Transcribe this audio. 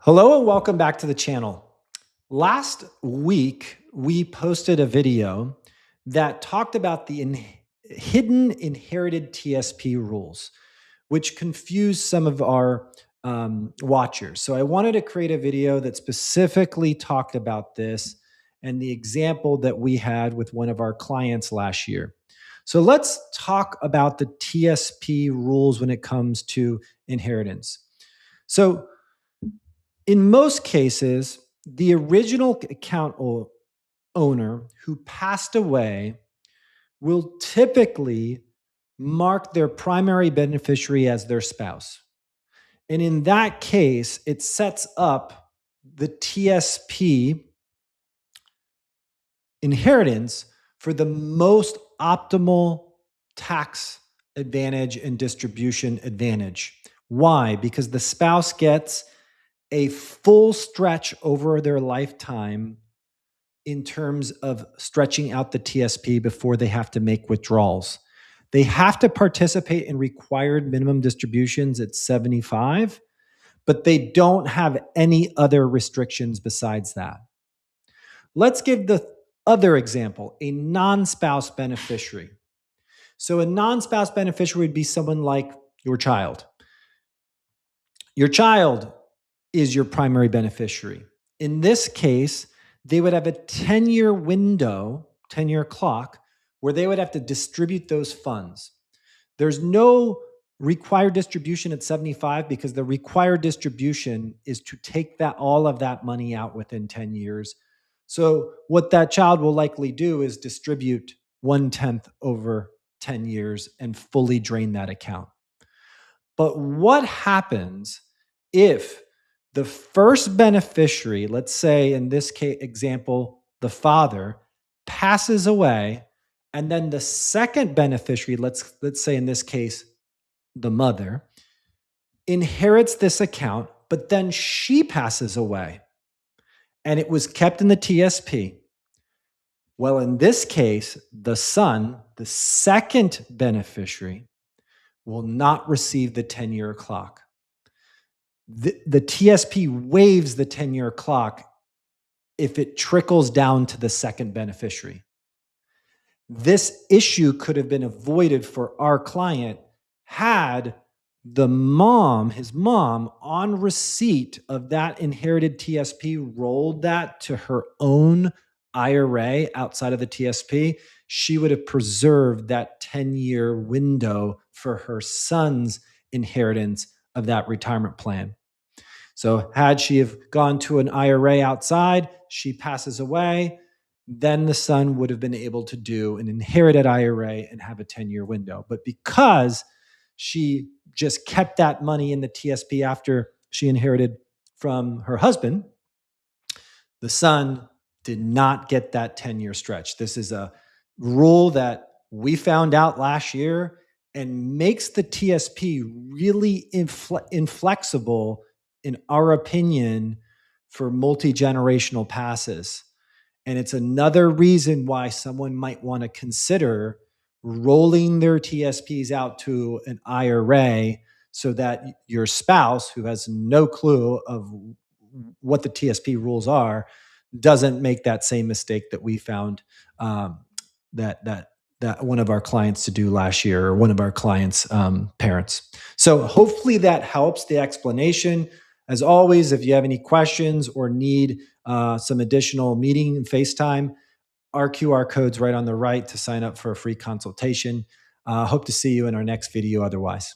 Hello and welcome back to the channel. Last week, we posted a video that talked about the hidden inherited TSP rules, which confused some of our watchers. So I wanted to create a video that specifically talked about this and the example that we had with one of our clients last year. So let's talk about the TSP rules when it comes to inheritance. So in most cases, the original account owner who passed away will typically mark their primary beneficiary as their spouse. And in that case, it sets up the TSP inheritance for the most optimal tax advantage and distribution advantage. Why? Because the spouse gets a full stretch over their lifetime in terms of stretching out the TSP before they have to make withdrawals. They have to participate in required minimum distributions at 75, but they don't have any other restrictions besides that. Let's give the other example, a non-spouse beneficiary. So a non-spouse beneficiary would be someone like your child. Your child is your primary beneficiary. In this case, they would have a 10-year window, 10-year clock, where they would have to distribute those funds. There's no required distribution at 75 because the required distribution is to take all of that money out within 10 years. So what that child will likely do is distribute 1/10 over 10 years and fully drain that account. But what happens if the first beneficiary, let's say in this case example, the father, passes away, and then the second beneficiary, let's say in this case, the mother, inherits this account, but then she passes away and it was kept in the TSP? Well, in this case, the son, the second beneficiary, will not receive the 10-year clock. The TSP waives the 10-year clock if it trickles down to the second beneficiary. This issue could have been avoided for our client had his mom, on receipt of that inherited TSP, rolled that to her own IRA outside of the TSP. She would have preserved that 10-year window for her son's inheritance of that retirement plan. So had she have gone to an IRA outside, she passes away, then the son would have been able to do an inherited IRA and have a 10-year window. But because she just kept that money in the TSP after she inherited from her husband, the son did not get that 10-year stretch. This is a rule that we found out last year and makes the TSP really inflexible, in our opinion, for multi-generational passes. And it's another reason why someone might want to consider rolling their TSPs out to an IRA so that your spouse, who has no clue of what the TSP rules are, doesn't make that same mistake that we found that one of our clients to do last year, or one of our clients' parents. So hopefully that helps the explanation. As always, if you have any questions or need some additional meeting and FaceTime, our QR code's right on the right to sign up for a free consultation. Hope to see you in our next video otherwise.